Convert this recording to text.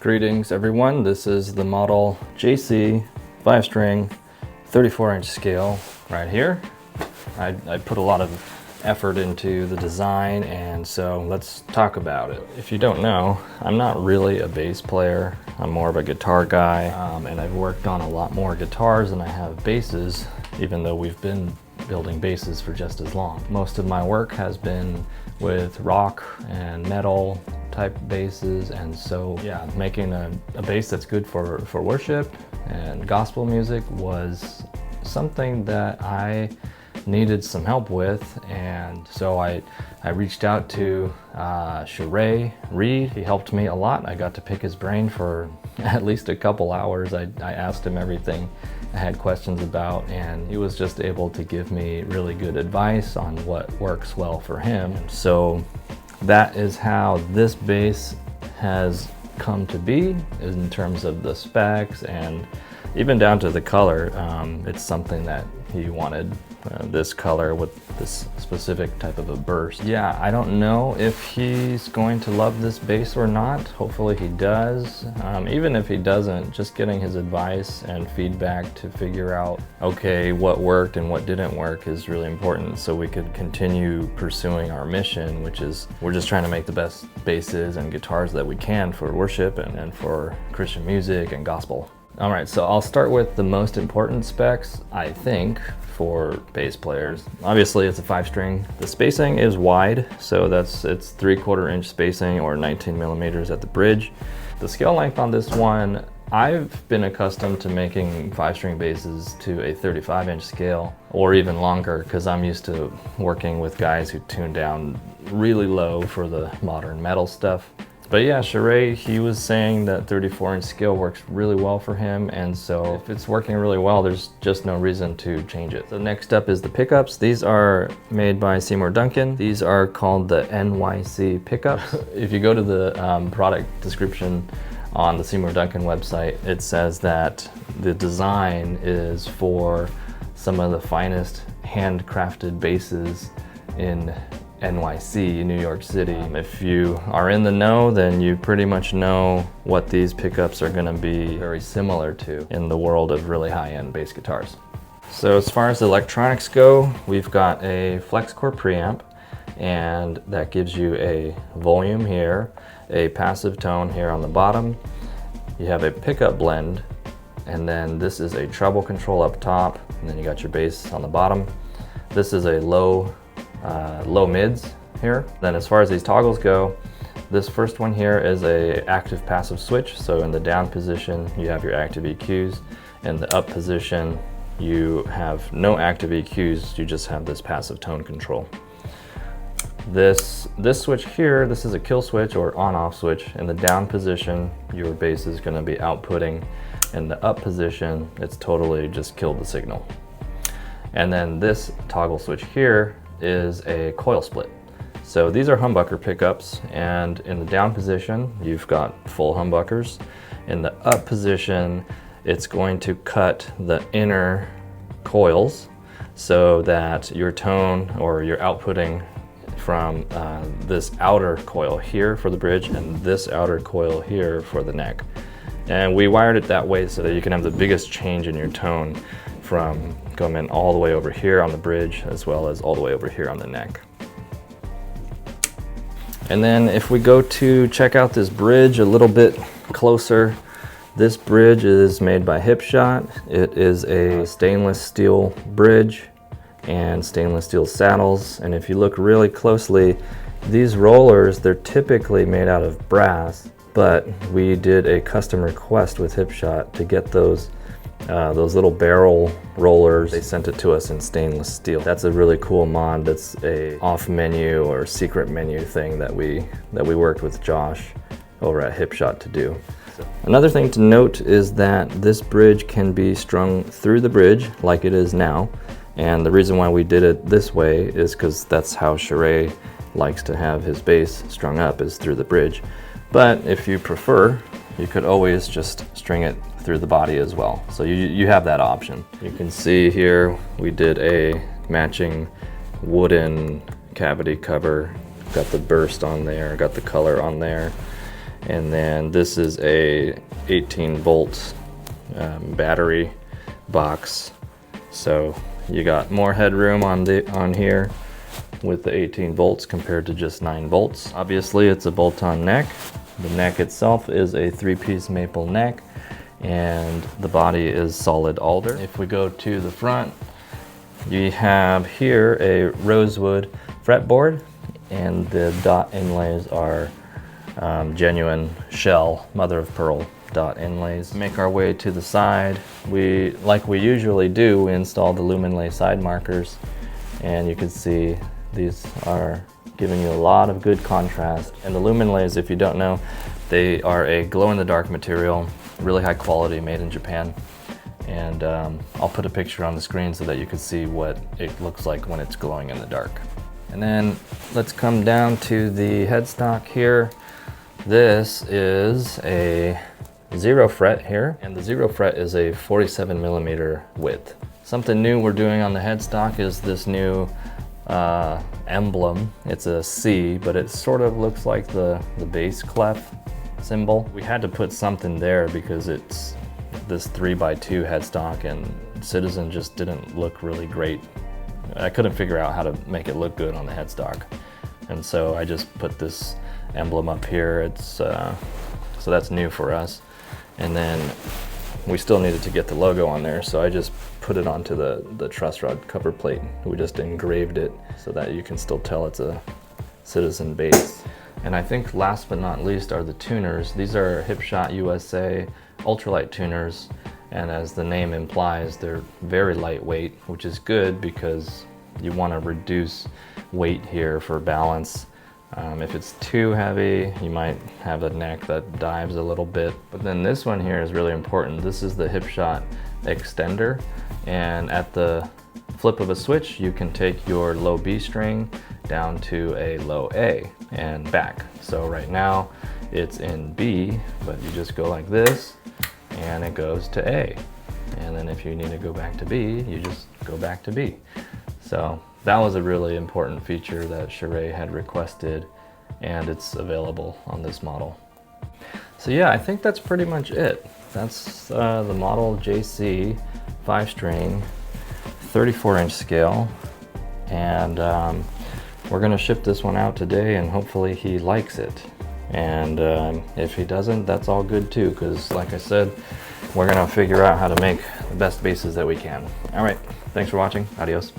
Greetings everyone, this is the model JC 5-string 34-inch scale right here. I put a lot of effort into the design, and so let's talk about it. If you don't know, I'm not really a bass player. I'm more of a guitar guy, and I've worked on a lot more guitars than I have basses, even though we've been building basses for just as long. Most of my work has been with rock and metal type basses, and so yeah, making a bass that's good for worship and gospel music was something that I needed some help with, and so I reached out to Sharay Reed. He helped me a lot. I got to pick his brain for at least a couple hours. I asked him everything I had questions about, and he was just able to give me really good advice on what works well for him. So that is how this bass has come to be in terms of the specs and even down to the color. It's something that he wanted, this color with this specific type of a burst. Yeah, I don't know if he's going to love this bass or not. Hopefully he does. Even if he doesn't, just getting his advice and feedback to figure out, okay, what worked and what didn't work is really important, so we could continue pursuing our mission, which is we're just trying to make the best basses and guitars that we can for worship and for Christian music and gospel. All right, so I'll start with the most important specs, I think, for bass players. Obviously, it's a 5-string. The spacing is wide, so it's 3/4 inch spacing or 19 millimeters at the bridge. The scale length on this one, I've been accustomed to making 5-string basses to a 35-inch scale or even longer, because I'm used to working with guys who tune down really low for the modern metal stuff. But yeah, Sharay, he was saying that 34-inch scale works really well for him, and so if it's working really well, there's just no reason to change it. So next up is the pickups. These are made by Seymour Duncan. These are called the NYC pickups. If you go to the product description on the Seymour Duncan website, it says that the design is for some of the finest handcrafted basses in NYC, New York City. If you are in the know, then you pretty much know what these pickups are going to be very similar to in the world of really high-end bass guitars. So as far as the electronics go, we've got a FLEXCORE preamp, and that gives you a volume here, a passive tone here on the bottom. You have a pickup blend, and then this is a treble control up top, and then you got your bass on the bottom. This is a low mids here. Then as far as these toggles go, this first one here is a active passive switch. So in the down position, you have your active EQs. In the up position, you have no active EQs, you just have this passive tone control. This switch here, this is a kill switch or on-off switch. In the down position, your bass is going to be outputting. In the up position, it's totally just killed the signal. And then this toggle switch here is a coil split. So these are humbucker pickups, and in the down position, you've got full humbuckers. In the up position, it's going to cut the inner coils so that your tone or your outputting from this outer coil here for the bridge and this outer coil here for the neck. And we wired it that way so that you can have the biggest change in your tone from coming all the way over here on the bridge as well as all the way over here on the neck. And then if we go to check out this bridge a little bit closer, this bridge is made by Hipshot. It is a stainless steel bridge and stainless steel saddles. And if you look really closely, these rollers, they're typically made out of brass, but we did a custom request with Hipshot to get those little barrel rollers. They sent it to us in stainless steel. That's a really cool mod. That's a off menu or secret menu thing that we worked with Josh over at Hipshot to do. Another thing to note is that this bridge can be strung through the bridge like it is now. And the reason why we did it this way is because that's how Sharay likes to have his bass strung up, is through the bridge. But if you prefer, you could always just string it through the body as well. So you have that option. You can see here we did a matching wooden cavity cover. Got the burst on there, got the color on there. And then this is a 18-volt battery box. So you got more headroom on here with the 18 volts compared to just 9 volts. Obviously it's a bolt-on neck. The neck itself is a 3-piece maple neck, and the body is solid alder. If we go to the front, you have here a rosewood fretboard, and the dot inlays are genuine shell, mother of pearl dot inlays. Make our way to the side. Like we usually do, we install the Luminlay side markers, and you can see these are giving you a lot of good contrast. And the Luminlays, if you don't know, they are a glow-in-the-dark material, really high quality, made in Japan. And I'll put a picture on the screen so that you can see what it looks like when it's glowing in the dark. And then let's come down to the headstock here. This is a 0 fret here, and the 0 fret is a 47mm width. Something new we're doing on the headstock is this new emblem. It's a C, but it sort of looks like the bass clef symbol. We had to put something there because it's this 3x2 headstock, and Citizen just didn't look really great. I couldn't figure out how to make it look good on the headstock, and so I just put this emblem up here. It's so that's new for us. And then we still needed to get the logo on there, so I just put it onto the truss rod cover plate. We just engraved it so that you can still tell it's a Citizen bass. And I think last but not least are the tuners. These are Hipshot USA ultralight tuners, and as the name implies, they're very lightweight, which is good because you want to reduce weight here for balance. If it's too heavy, you might have a neck that dives a little bit. But then this one here is really important. This is the Hipshot Xtender, and at the flip of a switch, you can take your low B string down to a low A and back. So right now it's in B, but you just go like this and it goes to A. And then if you need to go back to B, you just go back to B. So that was a really important feature that Sharay had requested, and it's available on this model. So yeah, I think that's pretty much it. That's the model JC 5-string 34-inch scale, and we're gonna ship this one out today, and hopefully he likes it. And if he doesn't, that's all good too, because like I said, we're gonna figure out how to make the best basses that we can. All right, thanks for watching. Adios.